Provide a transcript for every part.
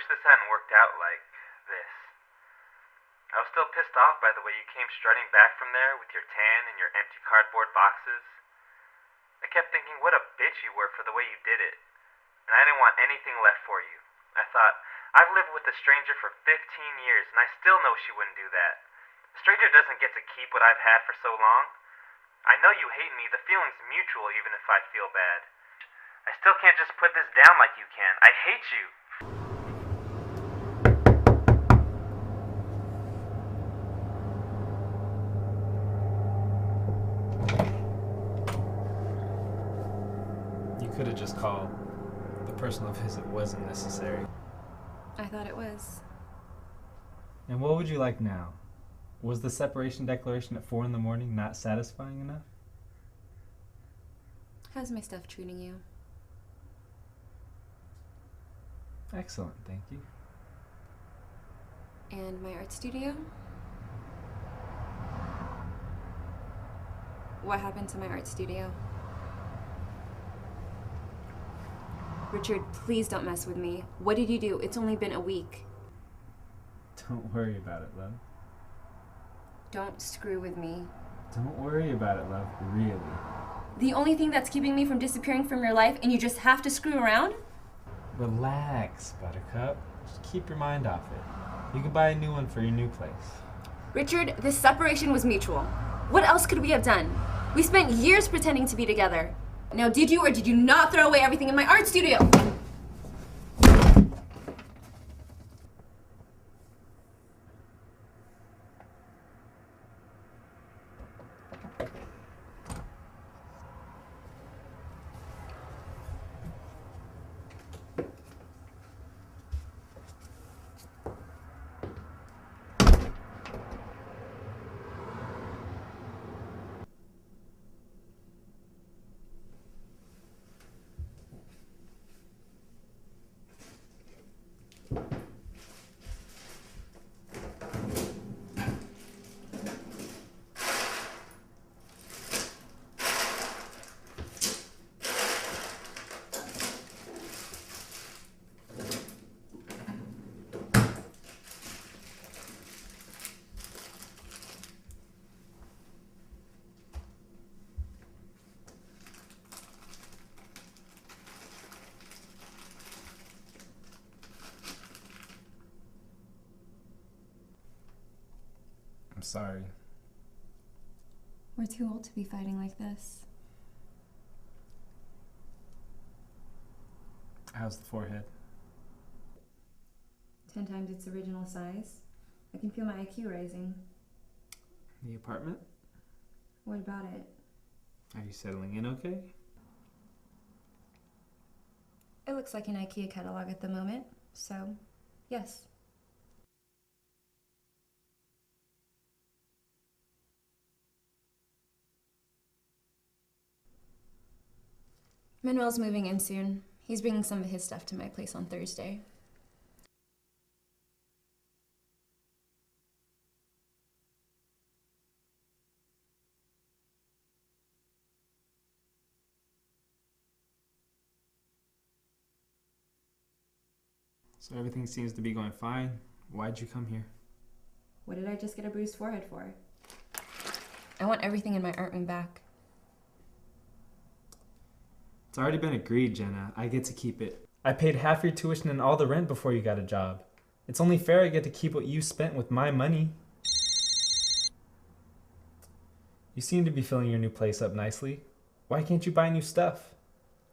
wish this hadn't worked out like this. I was still pissed off by the way you came strutting back from there with your tan and your empty cardboard boxes. I kept thinking what a bitch you were for the way you did it, and I didn't want anything left for you. I thought, I've lived with a stranger for 15 years, and I still know she wouldn't do that. A stranger doesn't get to keep what I've had for so long. I know you hate me. The feeling's mutual even if I feel bad. I still can't just put this down like you can. I hate you. You could have just called. The personal visit wasn't necessary. I thought it was. And what would you like now? Was the separation declaration at 4 in the morning not satisfying enough? How's my stuff treating you? Excellent, thank you. And my art studio? What happened to my art studio? Richard, please don't mess with me. What did you do? It's only been a week. Don't worry about it, love. Don't screw with me. Don't worry about it, love. Really. The only thing that's keeping me from disappearing from your life, and you just have to screw around? Relax, Buttercup. Just keep your mind off it. You can buy a new one for your new place. Richard, this separation was mutual. What else could we have done? We spent years pretending to be together. Now, did you or did you not throw away everything in my art studio? I'm sorry. We're too old to be fighting like this. How's the forehead? 10 times its original size. I can feel my IQ rising. The apartment? What about it? Are you settling in okay? It looks like an IKEA catalog at the moment, so yes. Manuel's moving in soon. He's bringing some of his stuff to my place on Thursday. So everything seems to be going fine. Why'd you come here? What did I just get a bruised forehead for? I want everything in my art room back. It's already been agreed, Jenna. I get to keep it. I paid half your tuition and all the rent before you got a job. It's only fair I get to keep what you spent with my money. You seem to be filling your new place up nicely. Why can't you buy new stuff?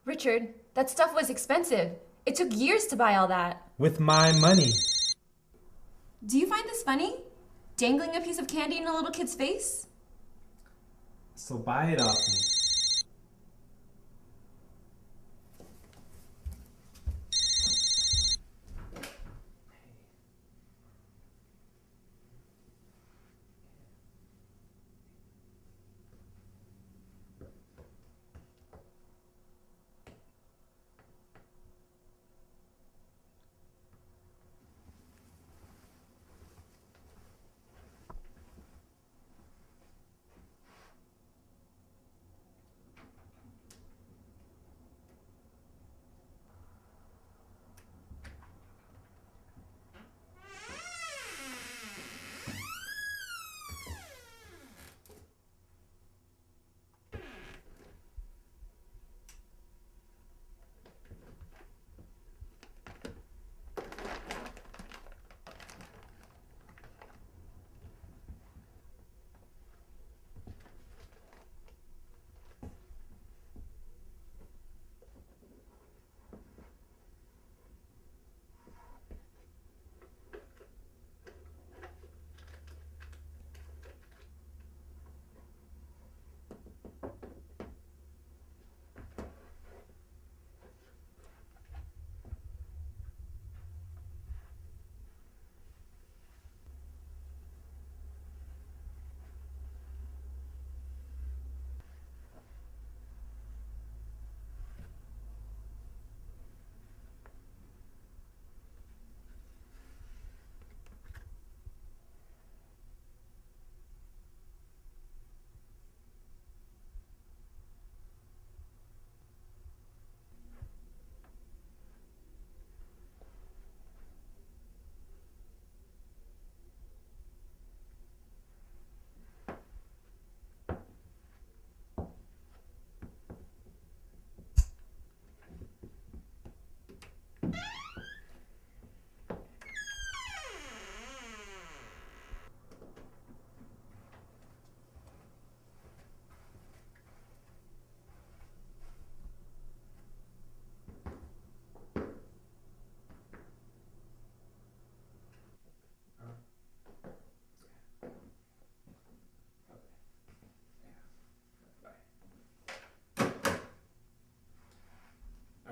Richard, that stuff was expensive. It took years to buy all that. With my money. Do you find this funny? Dangling a piece of candy in a little kid's face? So buy it off me.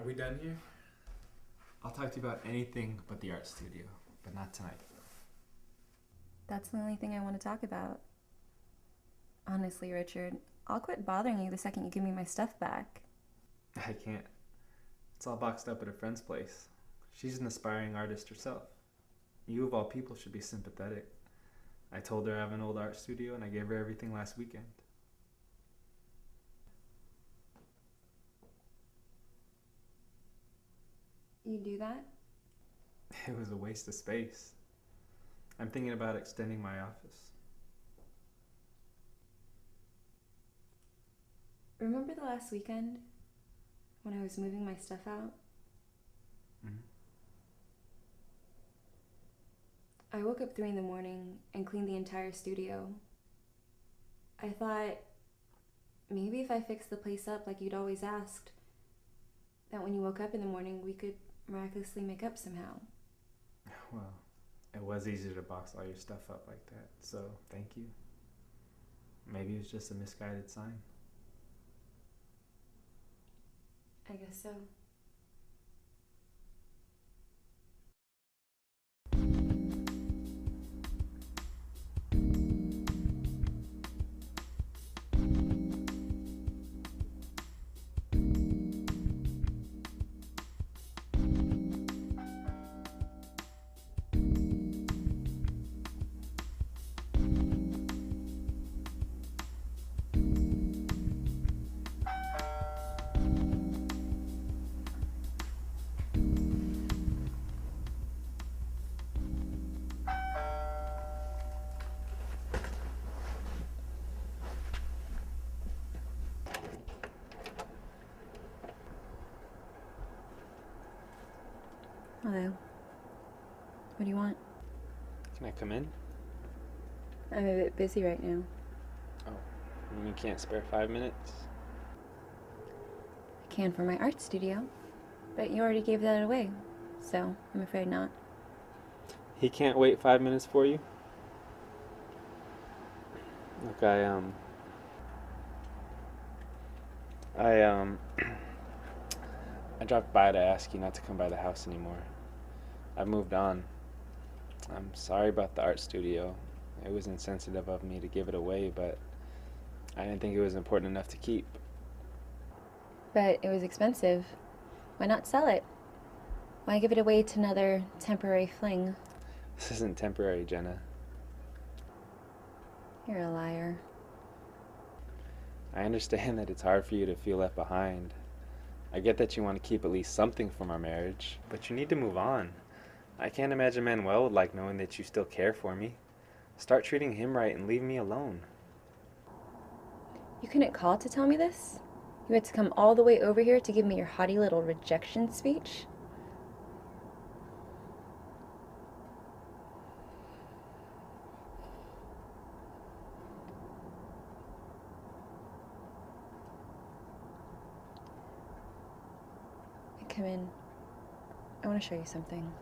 we done here? I'll talk to you about anything but the art studio, but not tonight. That's the only thing I want to talk about. Honestly, Richard, I'll quit bothering you the second you give me my stuff back. I can't. It's all boxed up at a friend's place. She's an aspiring artist herself. You, of all people, should be sympathetic. I told her I have an old art studio and I gave her everything last weekend. You do that? It was a waste of space. I'm thinking about extending my office. Remember the last weekend when I was moving my stuff out? Mm-hmm. I woke up 3 a.m. and cleaned the entire studio. I thought maybe if I fixed the place up like you'd always asked, that when you woke up in the morning we could miraculously make up somehow. Well, it was easier to box all your stuff up like that, so thank you. Maybe it was just a misguided sign. I guess so. Hello. What do you want? Can I come in? I'm a bit busy right now. Oh, you can't spare 5 minutes? I can for my art studio, but you already gave that away, so I'm afraid not. He can't wait 5 minutes for you? Look, I dropped by to ask you not to come by the house anymore. I've moved on. I'm sorry about the art studio. It was insensitive of me to give it away, but I didn't think it was important enough to keep. But it was expensive. Why not sell it? Why give it away to another temporary fling? This isn't temporary, Jenna. You're a liar. I understand that it's hard for you to feel left behind. I get that you want to keep at least something from our marriage, but you need to move on. I can't imagine Manuel would like knowing that you still care for me. Start treating him right and leave me alone. You couldn't call to tell me this? You had to come all the way over here to give me your haughty little rejection speech? Come in. I want to show you something.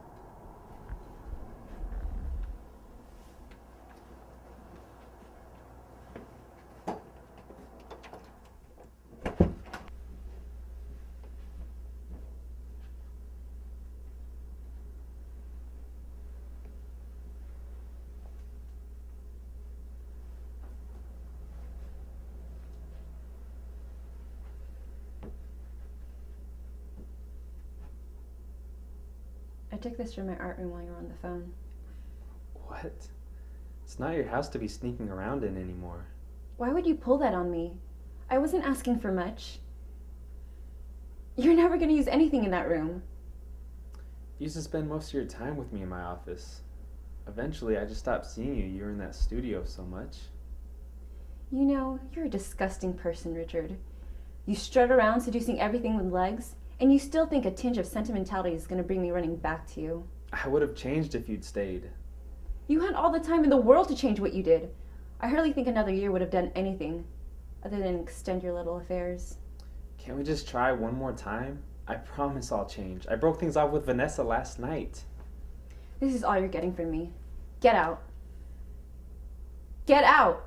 I took this from my art room while you were on the phone. What? It's not your house to be sneaking around in anymore. Why would you pull that on me? I wasn't asking for much. You're never going to use anything in that room. You used to spend most of your time with me in my office. Eventually, I just stopped seeing you. You were in that studio so much. You know, you're a disgusting person, Richard. You strut around seducing everything with legs, and you still think a tinge of sentimentality is going to bring me running back to you. I would have changed if you'd stayed. You had all the time in the world to change what you did. I hardly think another year would have done anything other than extend your little affairs. Can't we just try one more time? I promise I'll change. I broke things off with Vanessa last night. This is all you're getting from me. Get out. Get out!